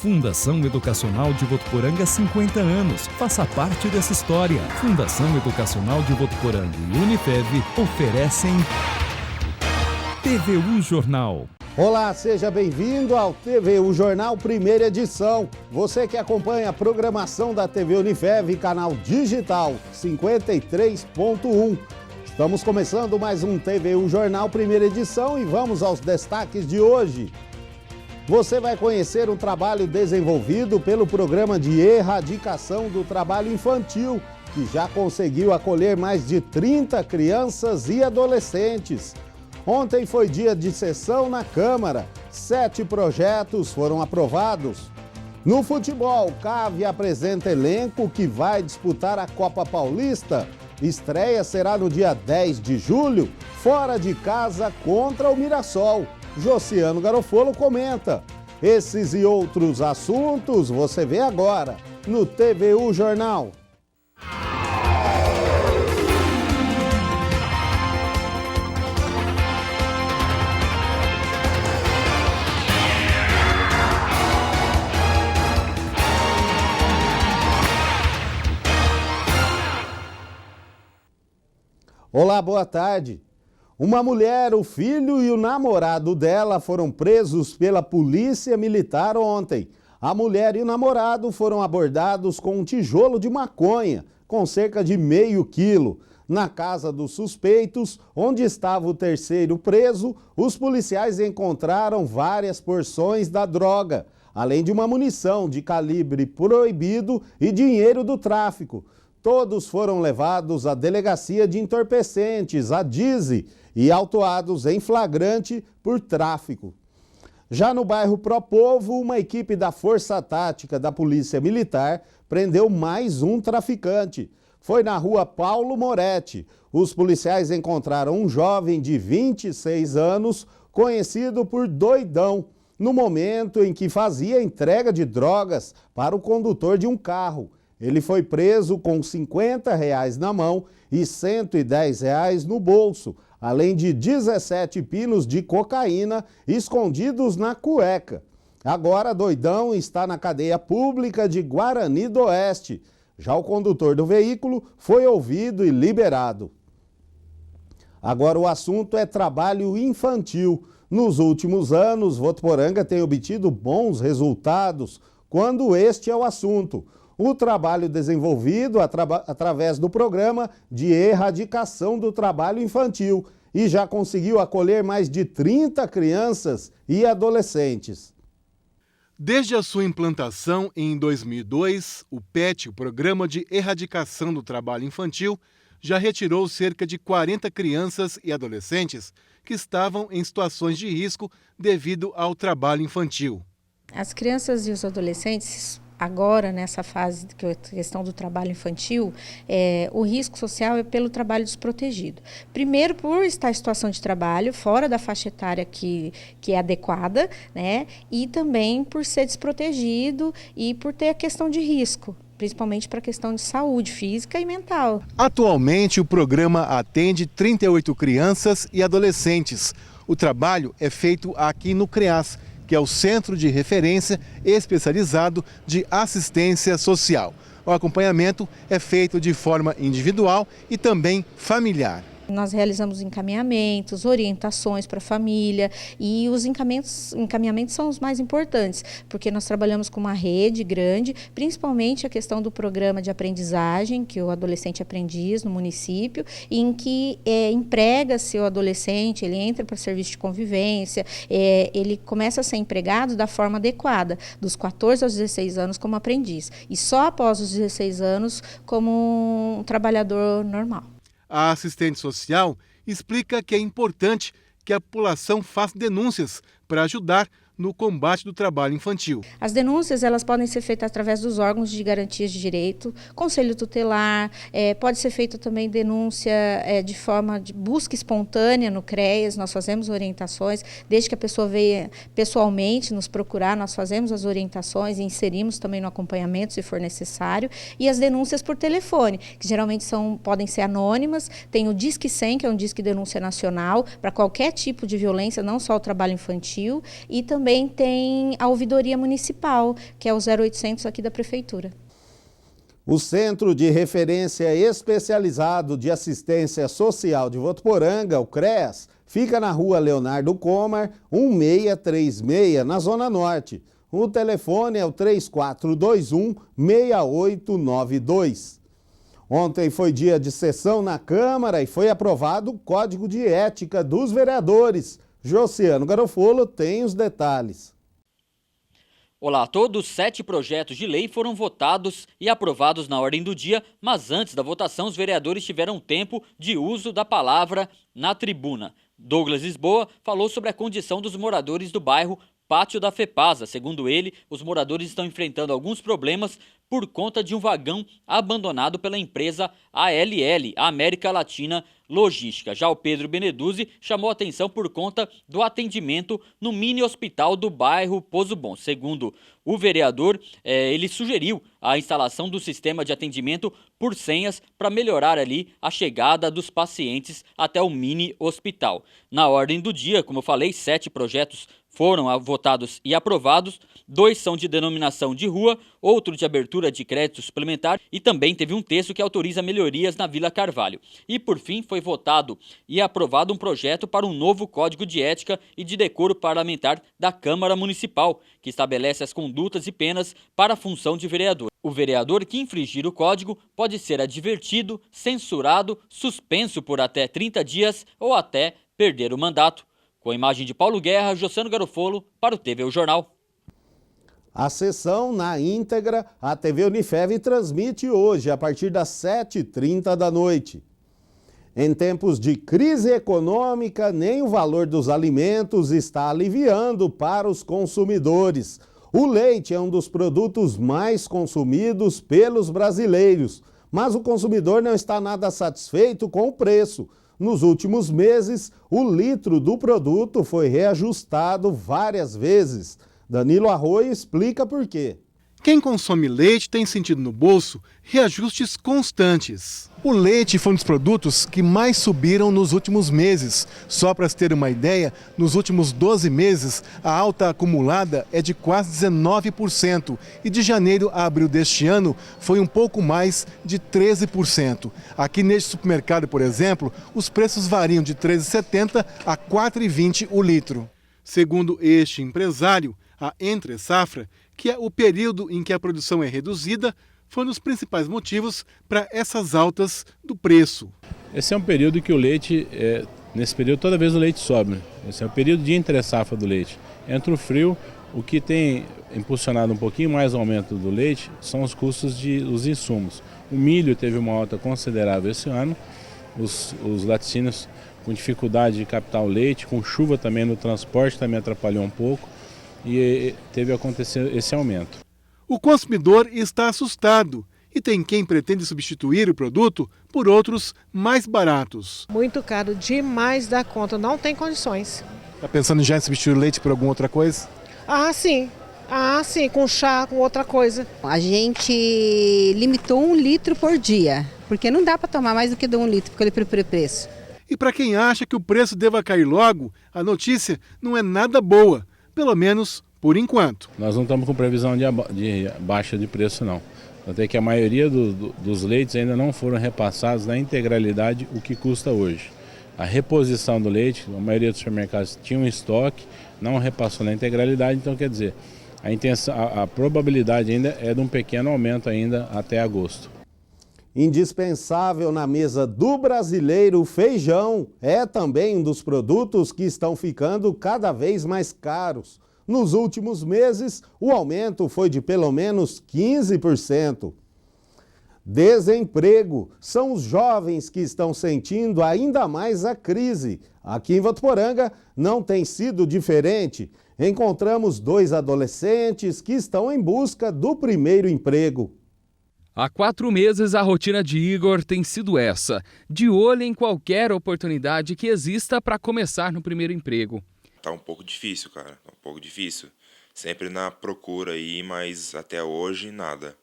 Fundação Educacional de Votuporanga, 50 anos. Faça parte dessa história. Fundação Educacional de Votuporanga e Unifev oferecem TVU Jornal. Olá, seja bem-vindo ao TVU Jornal, primeira edição. Você que acompanha a programação da TV Unifev, canal digital 53.1. Estamos começando mais um TVU Jornal, primeira edição, e vamos aos destaques de hoje. Você vai conhecer um trabalho desenvolvido pelo Programa de Erradicação do Trabalho Infantil, que já conseguiu acolher mais de 30 crianças e adolescentes. Ontem foi dia de sessão na Câmara. 7 projetos foram aprovados. No futebol, CAV apresenta elenco que vai disputar a Copa Paulista. Estreia será no dia 10 de julho, fora de casa contra o Mirassol. Josiano Garofolo comenta. Esses e outros assuntos você vê agora no TVU Jornal. Olá, boa tarde. Uma mulher, o filho e o namorado dela foram presos pela polícia militar ontem. A mulher e o namorado foram abordados com um tijolo de maconha, com cerca de meio quilo. Na casa dos suspeitos, onde estava o terceiro preso, os policiais encontraram várias porções da droga, além de uma munição de calibre proibido e dinheiro do tráfico. Todos foram levados à Delegacia de Entorpecentes, a DISE, e autuados em flagrante por tráfico. Já no bairro Propovo, uma equipe da Força Tática da Polícia Militar prendeu mais um traficante. Foi na rua Paulo Moretti. Os policiais encontraram um jovem de 26 anos, conhecido por Doidão, no momento em que fazia entrega de drogas para o condutor de um carro. Ele foi preso com R$50 na mão e R$110 no bolso, além de 17 pinos de cocaína escondidos na cueca. Agora, Doidão está na cadeia pública de Guarani do Oeste. Já o condutor do veículo foi ouvido e liberado. Agora o assunto é trabalho infantil. Nos últimos anos, Votuporanga tem obtido bons resultados quando este é o assunto. O trabalho desenvolvido através do Programa de Erradicação do Trabalho Infantil e já conseguiu acolher mais de 30 crianças e adolescentes. Desde a sua implantação em 2002, o PET, o Programa de Erradicação do Trabalho Infantil, já retirou cerca de 40 crianças e adolescentes que estavam em situações de risco devido ao trabalho infantil. As crianças e os adolescentes, agora, nessa fase, que é a questão do trabalho infantil, o risco social é pelo trabalho desprotegido. Primeiro, por estar em situação de trabalho, fora da faixa etária que é adequada, né? E também por ser desprotegido e por ter a questão de risco, principalmente para a questão de saúde física e mental. Atualmente, o programa atende 38 crianças e adolescentes. O trabalho é feito aqui no CREAS, que é o Centro de Referência Especializado de Assistência Social. O acompanhamento é feito de forma individual e também familiar. Nós realizamos encaminhamentos, orientações para a família e os encaminhamentos são os mais importantes, porque nós trabalhamos com uma rede grande, principalmente a questão do programa de aprendizagem, que o adolescente aprendiz no município, em que emprega-se o adolescente, ele entra para serviço de convivência, ele começa a ser empregado da forma adequada, dos 14 aos 16 anos como aprendiz, e só após os 16 anos como um trabalhador normal. A assistente social explica que é importante que a população faça denúncias para ajudar no combate do trabalho infantil. As denúncias elas podem ser feitas através dos órgãos de garantias de direito, conselho tutelar, pode ser feita também denúncia de forma de busca espontânea no CREAS, nós fazemos orientações, desde que a pessoa venha pessoalmente nos procurar, nós fazemos as orientações e inserimos também no acompanhamento se for necessário, e as denúncias por telefone, que geralmente podem ser anônimas, tem o Disque 100, que é um Disque Denúncia Nacional, para qualquer tipo de violência, não só o trabalho infantil, e também também tem a ouvidoria municipal, que é o 0800 aqui da Prefeitura. O Centro de Referência Especializado de Assistência Social de Votuporanga, o CREAS, fica na rua Leonardo Comar, 1636, na Zona Norte. O telefone é o 3421-6892. Ontem foi dia de sessão na Câmara e foi aprovado o Código de Ética dos Vereadores. Josiano Garofolo tem os detalhes. Olá a todos, 7 projetos de lei foram votados e aprovados na ordem do dia, mas antes da votação os vereadores tiveram tempo de uso da palavra na tribuna. Douglas Lisboa falou sobre a condição dos moradores do bairro Pátio da FEPASA. Segundo ele, os moradores estão enfrentando alguns problemas por conta de um vagão abandonado pela empresa ALL, América Latina Logística. Já o Pedro Beneduzzi chamou atenção por conta do atendimento no mini hospital do bairro Pozo Bom. Segundo o vereador, ele sugeriu a instalação do sistema de atendimento por senhas para melhorar ali a chegada dos pacientes até o mini hospital. Na ordem do dia, como eu falei, 7 projetos foram votados e aprovados, 2 são de denominação de rua, outro de abertura de crédito suplementar e também teve um texto que autoriza melhorias na Vila Carvalho. E por fim foi votado e aprovado um projeto para um novo Código de Ética e de Decoro Parlamentar da Câmara Municipal, que estabelece as condutas e penas para a função de vereador. O vereador que infringir o código pode ser advertido, censurado, suspenso por até 30 dias ou até perder o mandato. Com a imagem de Paulo Guerra, Josiano Garofolo, para o TV O Jornal. A sessão na íntegra, a TV Unifev transmite hoje, a partir das 7h30 da noite. Em tempos de crise econômica, nem o valor dos alimentos está aliviando para os consumidores. O leite é um dos produtos mais consumidos pelos brasileiros, mas o consumidor não está nada satisfeito com o preço. Nos últimos meses, o litro do produto foi reajustado várias vezes. Danilo Arroio explica por quê. Quem consome leite tem sentido no bolso reajustes constantes. O leite foi um dos produtos que mais subiram nos últimos meses. Só para se ter uma ideia, nos últimos 12 meses, a alta acumulada é de quase 19%. E de janeiro a abril deste ano foi um pouco mais de 13%. Aqui neste supermercado, por exemplo, os preços variam de R$ 13,70 a R$ 4,20 o litro. Segundo este empresário, a entre-safra, que é o período em que a produção é reduzida, foi um dos principais motivos para essas altas do preço. Esse é um período que o leite, nesse período toda vez o leite sobe. Esse é o período de entre-safra do leite. Entra o frio, o que tem impulsionado um pouquinho mais o aumento do leite são os custos dos insumos. O milho teve uma alta considerável esse ano, os laticínios com dificuldade de captar o leite, com chuva também no transporte também atrapalhou um pouco e teve a acontecer esse aumento. O consumidor está assustado e tem quem pretende substituir o produto por outros mais baratos. Muito caro, demais da conta, não tem condições. Está pensando já em substituir o leite por alguma outra coisa? Sim, com chá, com outra coisa. A gente limitou 1 litro por dia, porque não dá para tomar mais do que 1 litro, porque ele preço. E para quem acha que o preço deva cair logo, a notícia não é nada boa, pelo menos por enquanto. Nós não estamos com previsão de baixa de preço não. Até que a maioria dos leites ainda não foram repassados na integralidade o que custa hoje. A reposição do leite, a maioria dos supermercados tinha um estoque, não repassou na integralidade, então quer dizer, a probabilidade ainda é de um pequeno aumento ainda até agosto. Indispensável na mesa do brasileiro, o feijão é também um dos produtos que estão ficando cada vez mais caros. Nos últimos meses, o aumento foi de pelo menos 15%. Desemprego. São os jovens que estão sentindo ainda mais a crise. Aqui em Votuporanga não tem sido diferente. Encontramos 2 adolescentes que estão em busca do primeiro emprego. Há 4 meses, a rotina de Igor tem sido essa, de olho em qualquer oportunidade que exista para começar no primeiro emprego. Tá um pouco difícil, cara, tá um pouco difícil. Sempre na procura aí, mas até hoje nada.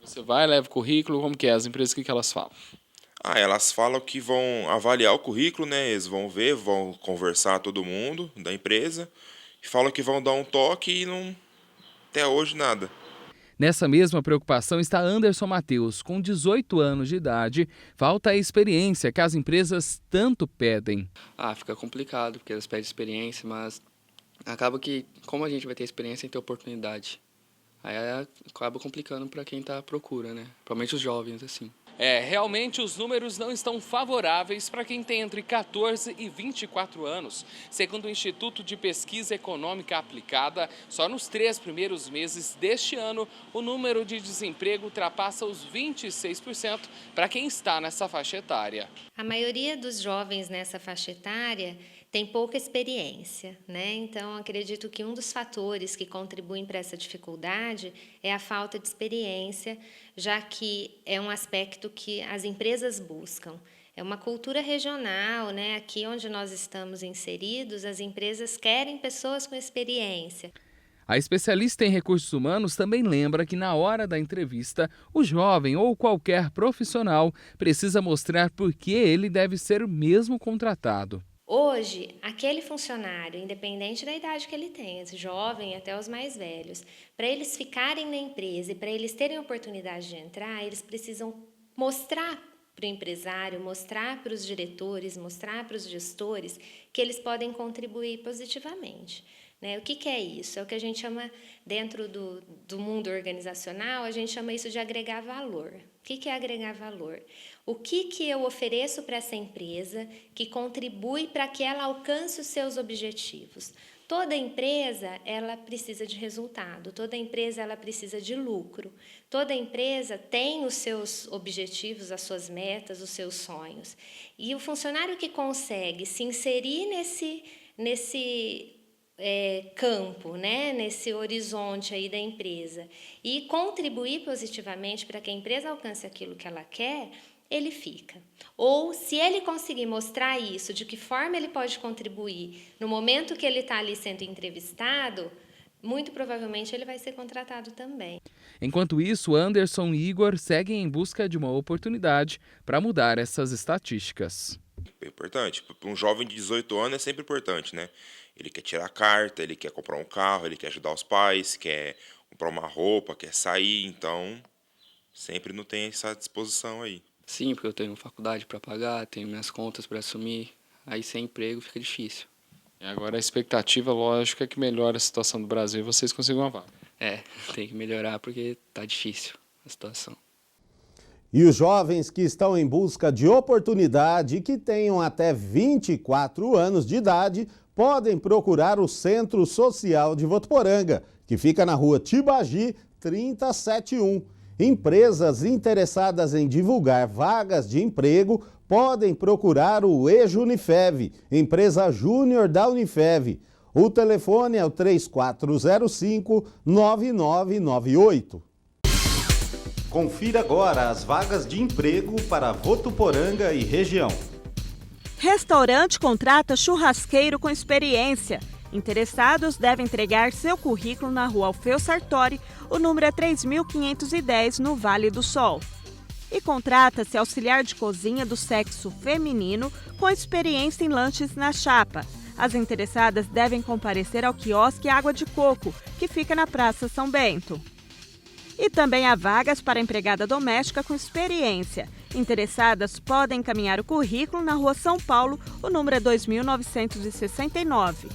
Você vai, leva o currículo, como que é? As empresas, o que elas falam? Elas falam que vão avaliar o currículo, né? Eles vão ver, vão conversar todo mundo da empresa Falam que vão dar um toque e não, até hoje nada. Nessa mesma preocupação está Anderson Matheus, com 18 anos de idade. Falta a experiência que as empresas tanto pedem. Fica complicado, porque eles pedem experiência, mas acaba que, como a gente vai ter experiência, tem que ter oportunidade. Aí acaba complicando para quem está à procura, né? Principalmente os jovens, assim. Realmente os números não estão favoráveis para quem tem entre 14 e 24 anos. Segundo o Instituto de Pesquisa Econômica Aplicada, só nos 3 primeiros meses deste ano, o número de desemprego ultrapassa os 26% para quem está nessa faixa etária. A maioria dos jovens nessa faixa etária tem pouca experiência, né? Então, acredito que um dos fatores que contribuem para essa dificuldade é a falta de experiência, já que é um aspecto que as empresas buscam. É uma cultura regional, né? Aqui onde nós estamos inseridos, as empresas querem pessoas com experiência. A especialista em recursos humanos também lembra que na hora da entrevista, o jovem ou qualquer profissional precisa mostrar por que ele deve ser mesmo contratado. Hoje, aquele funcionário, independente da idade que ele tem, jovem até os mais velhos, para eles ficarem na empresa e para eles terem a oportunidade de entrar, eles precisam mostrar para o empresário, mostrar para os diretores, mostrar para os gestores que eles podem contribuir positivamente. O que é isso? É o que a gente chama, dentro do mundo organizacional, a gente chama isso de agregar valor. O que é agregar valor? O que eu ofereço para essa empresa que contribui para que ela alcance os seus objetivos? Toda empresa, ela precisa de resultado, toda empresa ela precisa de lucro, toda empresa tem os seus objetivos, as suas metas, os seus sonhos. E o funcionário que consegue se inserir nesse campo, né, nesse horizonte aí da empresa e contribuir positivamente para que a empresa alcance aquilo que ela quer, ele fica. Ou, se ele conseguir mostrar isso, de que forma ele pode contribuir no momento que ele está ali sendo entrevistado, muito provavelmente ele vai ser contratado também. Enquanto isso, Anderson e Igor seguem em busca de uma oportunidade para mudar essas estatísticas. É importante. Para um jovem de 18 anos é sempre importante, né? Ele quer tirar a carta, ele quer comprar um carro, ele quer ajudar os pais, quer comprar uma roupa, quer sair, então sempre não tem essa disposição aí. Sim, porque eu tenho faculdade para pagar, tenho minhas contas para assumir, aí sem emprego fica difícil. E agora a expectativa, lógico, é que melhore a situação do Brasil e vocês consigam uma vaga. Tem que melhorar porque está difícil a situação. E os jovens que estão em busca de oportunidade e que tenham até 24 anos de idade podem procurar o Centro Social de Votuporanga, que fica na rua Tibagi, 3071. Empresas interessadas em divulgar vagas de emprego podem procurar o EJUnifev, empresa júnior da Unifev. O telefone é o 3405-9998. Confira agora as vagas de emprego para Votuporanga e região. Restaurante contrata churrasqueiro com experiência. Interessados devem entregar seu currículo na rua Alfeu Sartori, o número é 3510, no Vale do Sol. E contrata-se auxiliar de cozinha do sexo feminino com experiência em lanches na chapa. As interessadas devem comparecer ao quiosque Água de Coco, que fica na Praça São Bento. E também há vagas para empregada doméstica com experiência. Interessadas podem encaminhar o currículo na Rua São Paulo, o número é 2969.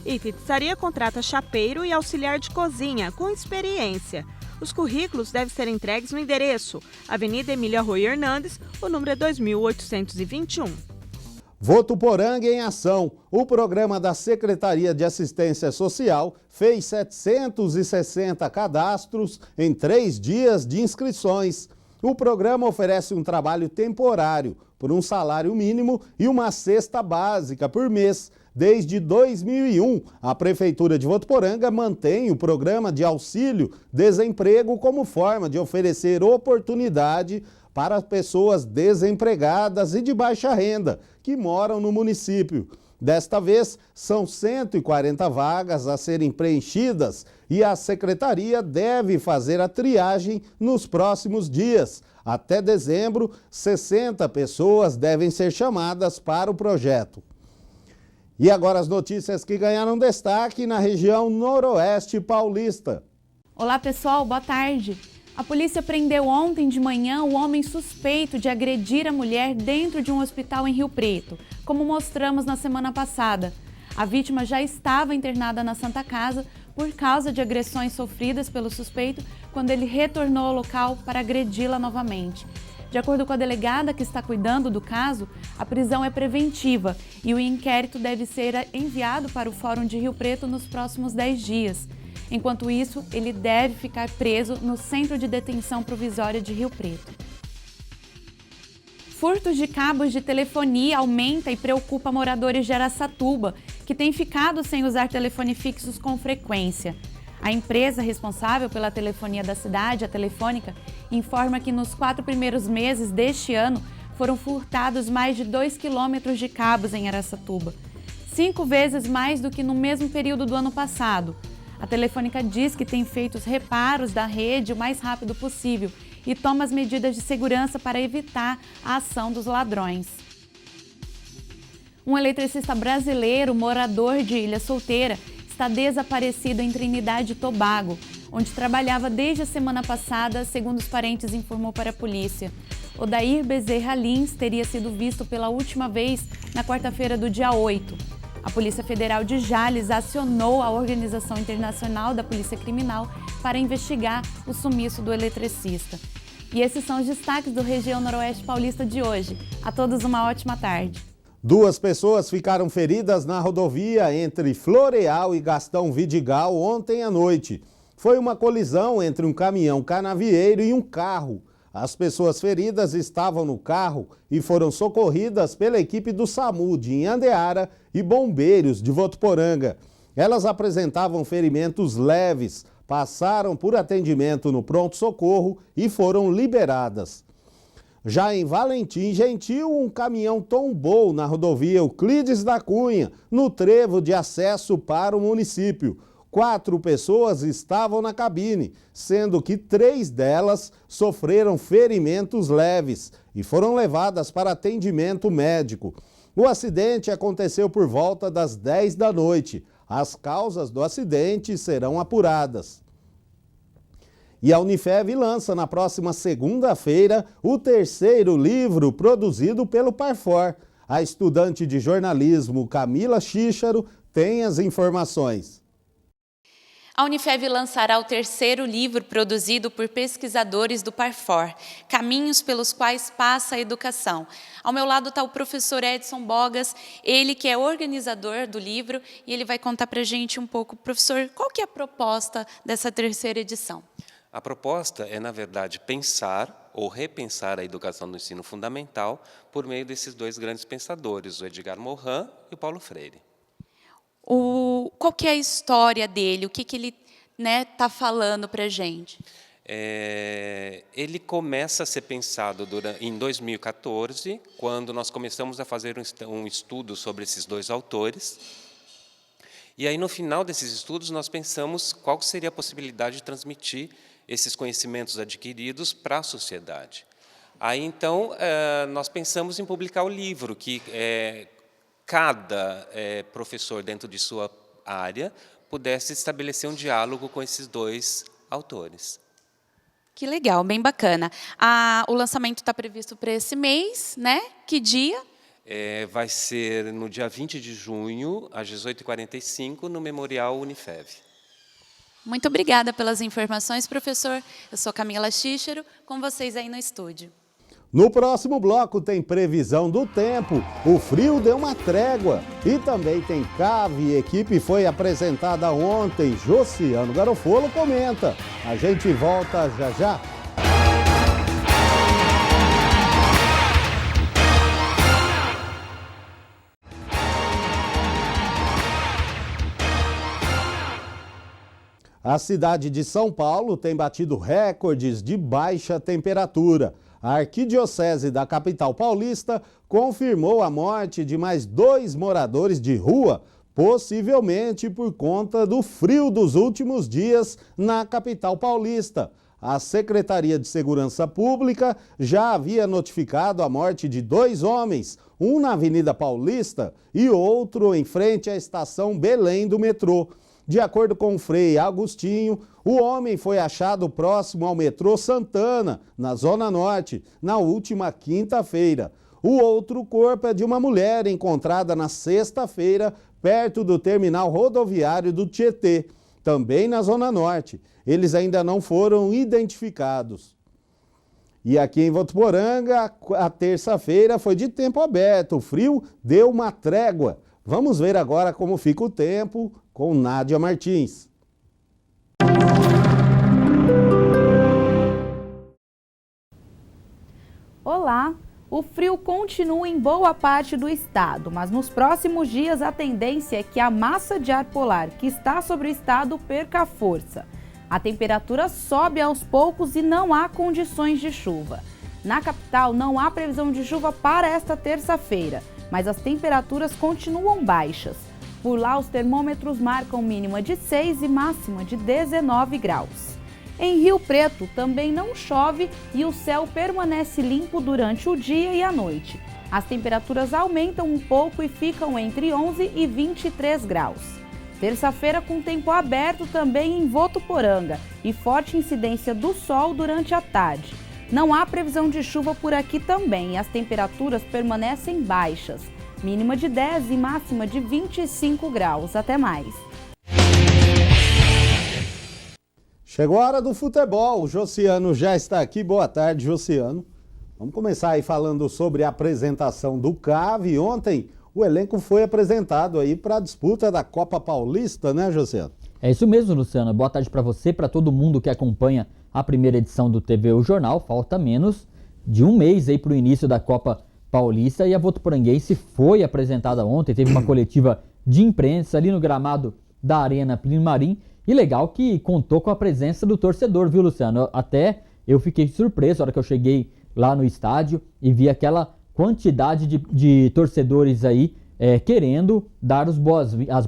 E pizzaria contrata chapeiro e auxiliar de cozinha com experiência. Os currículos devem ser entregues no endereço Avenida Emília Arroio Hernandes, o número é 2821. Votuporanga em Ação. O programa da Secretaria de Assistência Social fez 760 cadastros em 3 dias de inscrições. O programa oferece um trabalho temporário por um salário mínimo e uma cesta básica por mês. Desde 2001, a Prefeitura de Votuporanga mantém o programa de auxílio-desemprego como forma de oferecer oportunidade para pessoas desempregadas e de baixa renda que moram no município. Desta vez, são 140 vagas a serem preenchidas e a Secretaria deve fazer a triagem nos próximos dias. Até dezembro, 60 pessoas devem ser chamadas para o projeto. E agora as notícias que ganharam destaque na região noroeste paulista. Olá pessoal, boa tarde. A polícia prendeu ontem de manhã o homem suspeito de agredir a mulher dentro de um hospital em Rio Preto, como mostramos na semana passada. A vítima já estava internada na Santa Casa por causa de agressões sofridas pelo suspeito quando ele retornou ao local para agredi-la novamente. De acordo com a delegada que está cuidando do caso, a prisão é preventiva e o inquérito deve ser enviado para o Fórum de Rio Preto nos próximos 10 dias. Enquanto isso, ele deve ficar preso no Centro de Detenção Provisória de Rio Preto. Furtos de cabos de telefonia aumenta e preocupa moradores de Araçatuba, que têm ficado sem usar telefone fixos com frequência. A empresa responsável pela telefonia da cidade, a Telefônica, informa que nos 4 primeiros meses deste ano foram furtados mais de 2 quilômetros de cabos em Araçatuba, 5 vezes mais do que no mesmo período do ano passado. A Telefônica diz que tem feito os reparos da rede o mais rápido possível e toma as medidas de segurança para evitar a ação dos ladrões. Um eletricista brasileiro, morador de Ilha Solteira, está desaparecido em Trinidade e Tobago, onde trabalhava desde a semana passada, segundo os parentes informou para a polícia. Odair Bezerra Lins teria sido visto pela última vez na quarta-feira do dia 8. A Polícia Federal de Jales acionou a Organização Internacional da Polícia Criminal para investigar o sumiço do eletricista. E esses são os destaques do Região Noroeste Paulista de hoje. A todos uma ótima tarde. 2 pessoas ficaram feridas na rodovia entre Floreal e Gastão Vidigal ontem à noite. Foi uma colisão entre um caminhão canavieiro e um carro. As pessoas feridas estavam no carro e foram socorridas pela equipe do SAMU de Inhandeara e bombeiros de Votuporanga. Elas apresentavam ferimentos leves, passaram por atendimento no pronto-socorro e foram liberadas. Já em Valentim Gentil, um caminhão tombou na rodovia Euclides da Cunha, no trevo de acesso para o município. 4 pessoas estavam na cabine, sendo que 3 delas sofreram ferimentos leves e foram levadas para atendimento médico. O acidente aconteceu por volta das 10 da noite. As causas do acidente serão apuradas. E a Unifev lança na próxima segunda-feira o 3º livro produzido pelo Parfor. A estudante de jornalismo Camila Xícharo tem as informações. A Unifev lançará o 3º livro produzido por pesquisadores do Parfor, Caminhos pelos quais passa a educação. Ao meu lado está o professor Edson Bogas, ele que é organizador do livro, e ele vai contar para a gente um pouco. Professor, qual que é a proposta dessa 3ª edição? A proposta é, na verdade, pensar ou repensar a educação no ensino fundamental por meio desses 2 grandes pensadores, o Edgar Morin e o Paulo Freire. Qual que é a história dele? O que ele está falando para a gente? Ele começa a ser pensado em 2014, quando nós começamos a fazer um estudo sobre esses 2 autores. E aí, no final desses estudos, nós pensamos qual seria a possibilidade de transmitir esses conhecimentos adquiridos para a sociedade. Aí, então, nós pensamos em publicar o livro, que cada professor dentro de sua área pudesse estabelecer um diálogo com esses 2 autores. Que legal, bem bacana. O lançamento está previsto para esse mês, né? Que dia? Vai ser no dia 20 de junho, às 18h45, no Memorial Unifev. Muito obrigada pelas informações, professor. Eu sou Camila Xícharo, com vocês aí no estúdio. No próximo bloco tem previsão do tempo, o frio deu uma trégua e também tem CAV e equipe foi apresentada ontem. Josiano Garofolo comenta. A gente volta já já. A cidade de São Paulo tem batido recordes de baixa temperatura. A Arquidiocese da capital paulista confirmou a morte de mais 2 moradores de rua, possivelmente por conta do frio dos últimos dias na capital paulista. A Secretaria de Segurança Pública já havia notificado a morte de 2 homens, um na Avenida Paulista e outro em frente à estação Belém do metrô. De acordo com o Frei Agostinho, o homem foi achado próximo ao metrô Santana, na Zona Norte, na última quinta-feira. O outro corpo é de uma mulher encontrada na sexta-feira, perto do terminal rodoviário do Tietê, também na Zona Norte. Eles ainda não foram identificados. E aqui em Votuporanga, a terça-feira foi de tempo aberto. O frio deu uma trégua. Vamos ver agora como fica o tempo com Nádia Martins. Olá! O frio continua em boa parte do estado, mas nos próximos dias a tendência é que a massa de ar polar que está sobre o estado perca força. A temperatura sobe aos poucos e não há condições de chuva. Na capital não há previsão de chuva para esta terça-feira, mas as temperaturas continuam baixas. Por lá os termômetros marcam mínima de 6 e máxima de 19 graus. Em Rio Preto também não chove e o céu permanece limpo durante o dia e a noite. As temperaturas aumentam um pouco e ficam entre 11 e 23 graus. Terça-feira com tempo aberto também em Votuporanga e forte incidência do sol durante a tarde. Não há previsão de chuva por aqui também e as temperaturas permanecem baixas. Mínima de 10 e máxima de 25 graus. Até mais. Chegou a hora do futebol, o Josiano já está aqui. Boa tarde, Josiano. Vamos começar aí falando sobre a apresentação do CAV. Ontem o elenco foi apresentado aí para a disputa da Copa Paulista, né, Josiano? É isso mesmo, Luciano. Boa tarde para você, para todo mundo que acompanha a primeira edição do TV O Jornal. Falta menos de um mês aí para o início da Copa Paulista e a Votuporanguense foi apresentada ontem, teve uma coletiva de imprensa ali no gramado da Arena Plínio Marim. E legal que contou com a presença do torcedor, viu, Luciano? Até eu fiquei surpreso na hora que eu cheguei lá no estádio e vi aquela quantidade de torcedores aí querendo dar as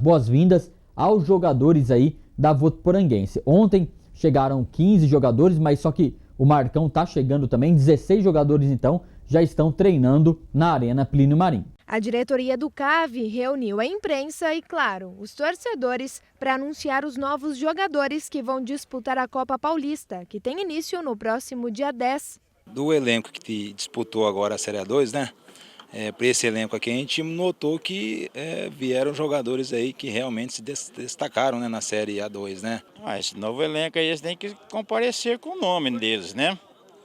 boas-vindas aos jogadores aí da Votuporanguense. Ontem chegaram 15 jogadores, mas só que o Marcão tá chegando também, 16 jogadores então já estão treinando na Arena Plínio Marim. A diretoria do CAV reuniu a imprensa e, claro, os torcedores para anunciar os novos jogadores que vão disputar a Copa Paulista, que tem início no próximo dia 10. Do elenco que disputou agora a Série A2, né? Para esse elenco aqui a gente notou que vieram jogadores aí que realmente se destacaram, né, na Série A2, né? Esse novo elenco aí eles têm que comparecer com o nome deles, né?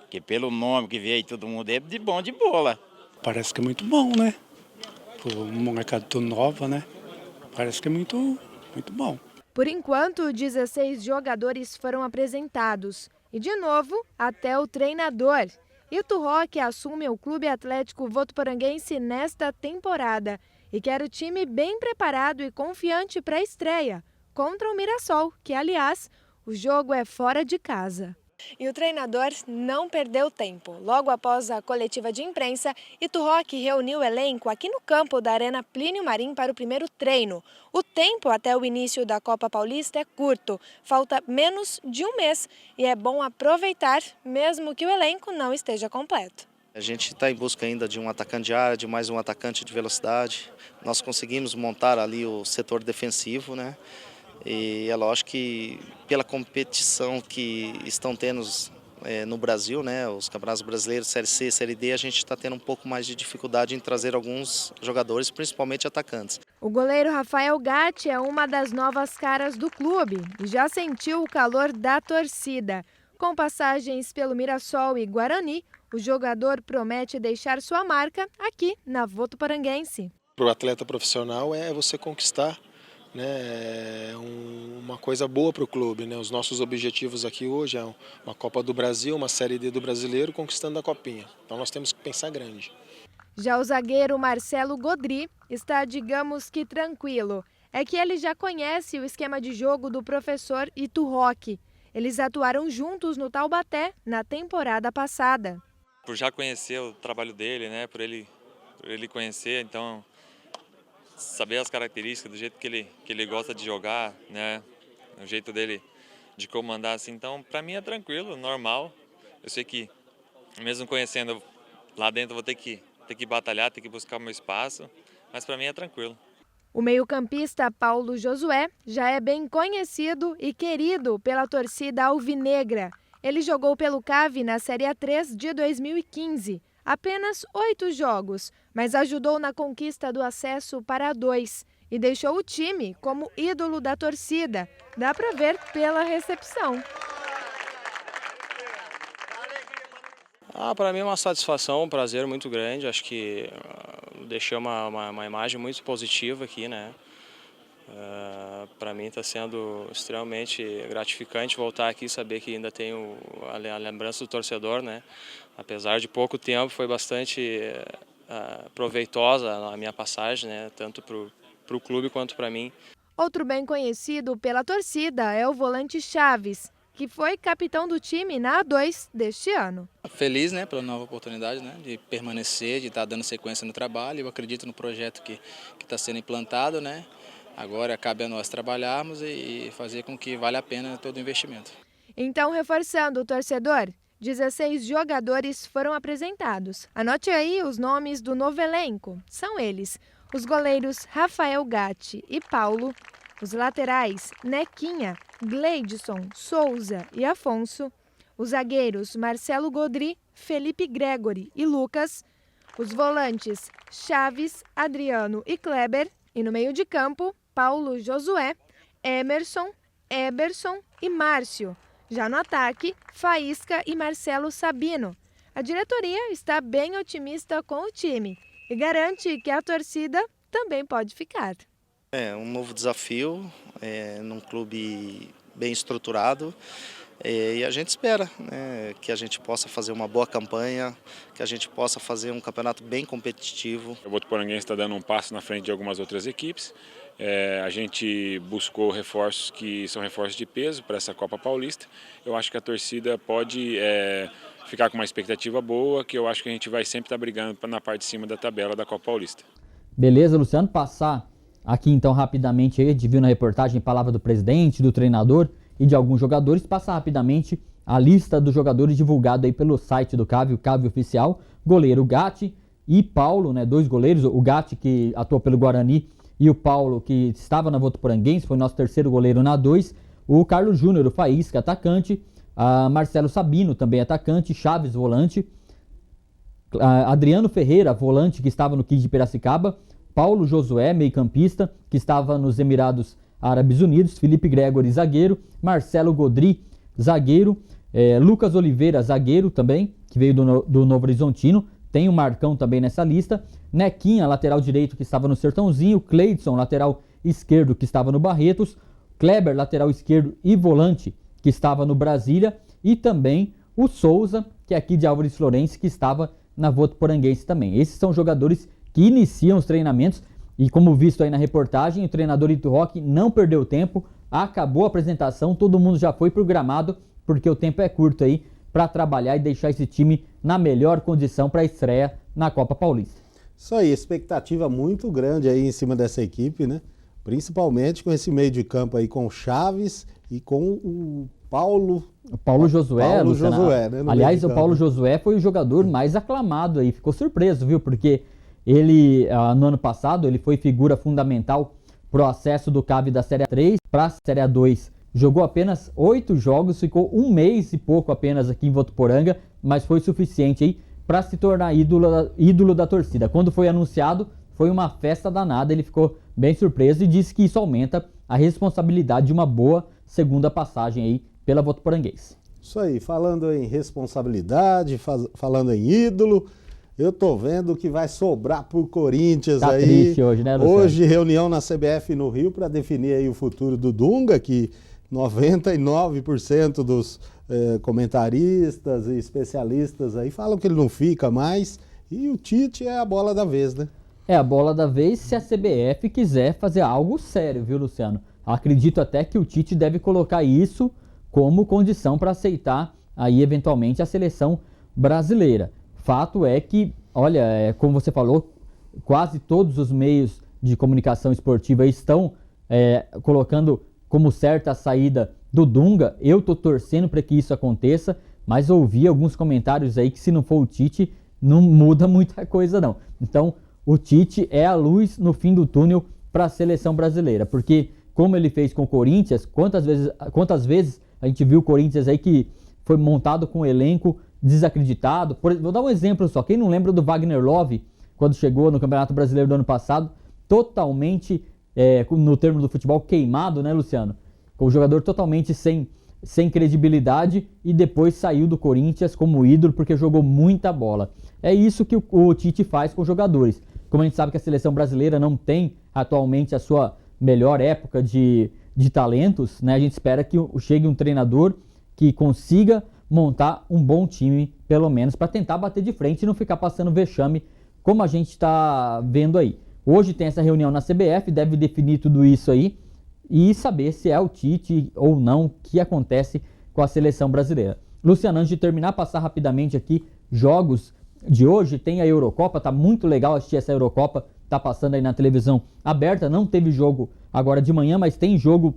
Que pelo nome que veio todo mundo é de bom de bola. Parece que é muito bom, né? Uma molecada tão nova, né? Parece que é muito bom. Por enquanto, 16 jogadores foram apresentados. E, de novo, até o treinador. Ito Roque assume o Clube Atlético Votuporanguense nesta temporada e quer o time bem preparado e confiante para a estreia contra o Mirassol, que, aliás, o jogo é fora de casa. E o treinador não perdeu tempo. Logo após a coletiva de imprensa, Ito Roque reuniu o elenco aqui no campo da Arena Plínio Marim para o primeiro treino. O tempo até o início da Copa Paulista é curto, falta menos de um mês e é bom aproveitar, mesmo que o elenco não esteja completo. A gente está em busca ainda de um atacante de área, de mais um atacante de velocidade. Nós conseguimos montar ali o setor defensivo, né? E é lógico que pela competição que estão tendo no Brasil, né, os campeonatos brasileiros, Série C, Série D, a gente está tendo um pouco mais de dificuldade em trazer alguns jogadores, principalmente atacantes. O goleiro Rafael Gatti é uma das novas caras do clube e já sentiu o calor da torcida. Com passagens pelo Mirassol e Guarani, o jogador promete deixar sua marca aqui na Votuporanguense. Para o atleta profissional é você conquistar, né, uma coisa boa para o clube, né? Os nossos objetivos aqui hoje é uma Copa do Brasil, uma Série D do Brasileiro, conquistando a Copinha. Então nós temos que pensar grande. Já o zagueiro Marcelo Godri está, digamos que, tranquilo. É que ele já conhece o esquema de jogo do professor Ito Roque. Eles atuaram juntos no Taubaté na temporada passada. Por já conhecer o trabalho dele, né, por ele conhecer, então saber as características, do jeito que ele gosta de jogar, né, o jeito dele de comandar assim, então para mim é tranquilo, normal. Eu sei que mesmo conhecendo lá dentro vou ter que batalhar, ter que buscar o meu espaço, mas para mim é tranquilo. O meio-campista Paulo Josué já é bem conhecido e querido pela torcida alvinegra. Ele jogou pelo CAV na Série A3 de 2015, apenas 8 jogos, mas ajudou na conquista do acesso para A2 e deixou o time como ídolo da torcida. Dá para ver pela recepção. Para mim é uma satisfação, um prazer muito grande. Acho que deixei uma imagem muito positiva aqui, né? Para mim está sendo extremamente gratificante voltar aqui e saber que ainda tenho a lembrança do torcedor, né? Apesar de pouco tempo, foi bastante proveitosa a minha passagem, né? Tanto para o clube quanto para mim. Outro bem conhecido pela torcida é o volante Chaves, que foi capitão do time na A2 deste ano. Feliz, né, pela nova oportunidade, né, de permanecer, de estar dando sequência no trabalho. Eu acredito no projeto que está sendo implantado, né? Agora cabe a nós trabalharmos e fazer com que valha a pena todo o investimento. Então, reforçando o torcedor, 16 jogadores foram apresentados. Anote aí os nomes do novo elenco. São eles: os goleiros Rafael Gatti e Paulo, os laterais Nequinha, Gleidson, Souza e Afonso, os zagueiros Marcelo Godri, Felipe Gregory e Lucas, os volantes Chaves, Adriano e Kleber, e no meio de campo, Paulo Josué, Emerson, Eberson e Márcio. Já no ataque, Faísca e Marcelo Sabino. A diretoria está bem otimista com o time e garante que a torcida também pode ficar. É um novo desafio, num clube bem estruturado, e a gente espera, né, que a gente possa fazer uma boa campanha, que a gente possa fazer um campeonato bem competitivo. O Votuporanguense está dando um passo na frente de algumas outras equipes. A gente buscou reforços que são reforços de peso para essa Copa Paulista. Eu acho que a torcida pode ficar com uma expectativa boa, que eu acho que a gente vai sempre estar brigando na parte de cima da tabela da Copa Paulista. Beleza, Luciano, passar aqui então rapidamente, aí, a gente viu na reportagem palavra do presidente, do treinador e de alguns jogadores, passar rapidamente a lista dos jogadores divulgada aí pelo site do CAV, o CAV Oficial. Goleiro Gatti e Paulo, né, 2 goleiros, o Gatti que atuou pelo Guarani e o Paulo que estava na Votuporanguense, foi nosso terceiro goleiro na 2, o Carlos Júnior, o Faísca, atacante, Marcelo Sabino, também atacante, Chaves, volante, Adriano Ferreira, volante que estava no 15 de Piracicaba, Paulo Josué, meio-campista, que estava nos Emirados Árabes Unidos, Felipe Gregory, zagueiro, Marcelo Godri, zagueiro, Lucas Oliveira, zagueiro também, que veio do Novo Horizontino, tem o Marcão também nessa lista, Nequinha, lateral direito, que estava no Sertãozinho, Cleidson, lateral esquerdo, que estava no Barretos, Kleber, lateral esquerdo e volante, que estava no Brasília, e também o Souza, que é aqui de Álvares Florence, que estava na Votuporanguense também. Esses são jogadores que iniciam os treinamentos e, como visto aí na reportagem, o treinador Ito Roque não perdeu tempo, acabou a apresentação, todo mundo já foi pro gramado, porque o tempo é curto aí para trabalhar e deixar esse time na melhor condição para a estreia na Copa Paulista. Isso aí, expectativa muito grande aí em cima dessa equipe, né? Principalmente com esse meio de campo aí com o Chaves e com o Paulo Josué, né? Aliás, o Paulo Josué foi o jogador mais aclamado aí, ficou surpreso, viu? Porque ele, no ano passado, ele foi figura fundamental para o acesso do CAV da Série A3 para a Série A2. Jogou apenas 8 jogos, ficou 1 mês e pouco apenas aqui em Votuporanga, mas foi suficiente aí para se tornar ídolo da torcida. Quando foi anunciado, foi uma festa danada, ele ficou bem surpreso e disse que isso aumenta a responsabilidade de uma boa segunda passagem aí pela Votuporanguense. Isso aí, falando em responsabilidade, falando em ídolo, eu tô vendo que vai sobrar pro Corinthians tá aí. Triste hoje, né, Luciano? Hoje, reunião na CBF no Rio para definir aí o futuro do Dunga, que 99% dos comentaristas e especialistas aí falam que ele não fica mais. E o Tite é a bola da vez, né? É a bola da vez se a CBF quiser fazer algo sério, viu, Luciano? Acredito até que o Tite deve colocar isso como condição para aceitar aí eventualmente a seleção brasileira. Fato é que, olha, como você falou, quase todos os meios de comunicação esportiva estão colocando como certa a saída do Dunga. Eu tô torcendo para que isso aconteça, mas ouvi alguns comentários aí que se não for o Tite, não muda muita coisa não. Então, o Tite é a luz no fim do túnel para a seleção brasileira, porque como ele fez com o Corinthians, quantas vezes a gente viu o Corinthians aí que foi montado com um elenco desacreditado. Vou dar um exemplo só, quem não lembra do Wagner Love, quando chegou no Campeonato Brasileiro do ano passado, totalmente, no termo do futebol, queimado, né, Luciano? Com o jogador totalmente sem credibilidade e depois saiu do Corinthians como ídolo porque jogou muita bola. É isso que o Tite faz com os jogadores. Como a gente sabe que a seleção brasileira não tem atualmente a sua melhor época de talentos, né? A gente espera que chegue um treinador que consiga montar um bom time, pelo menos, para tentar bater de frente e não ficar passando vexame, como a gente está vendo aí. Hoje tem essa reunião na CBF, deve definir tudo isso aí e saber se é o Tite ou não que acontece com a seleção brasileira. Luciano, antes de terminar, passar rapidamente aqui jogos de hoje. Tem a Eurocopa, tá muito legal assistir essa Eurocopa, tá passando aí na televisão aberta. Não teve jogo agora de manhã, mas tem jogo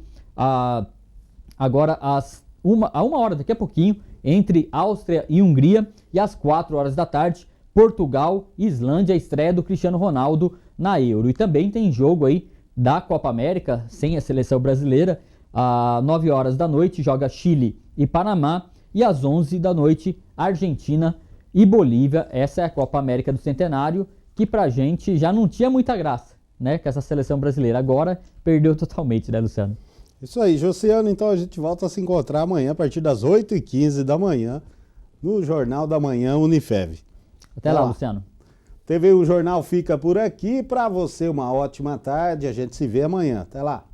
agora a uma hora, daqui a pouquinho, entre Áustria e Hungria, e às 4 horas da tarde, Portugal e Islândia, a estreia do Cristiano Ronaldo na Euro. E também tem jogo aí da Copa América, sem a seleção brasileira, às 9 horas da noite, joga Chile e Panamá, e às 11 da noite, Argentina e Bolívia. Essa é a Copa América do Centenário, que pra gente já não tinha muita graça, né, com essa seleção brasileira. Agora perdeu totalmente, né, Luciano? Isso aí, Josiano. Então a gente volta a se encontrar amanhã a partir das 8h15 da manhã no Jornal da Manhã Unifev. Até lá, Luciano. TV O Jornal fica por aqui. Para você, uma ótima tarde. A gente se vê amanhã. Até lá.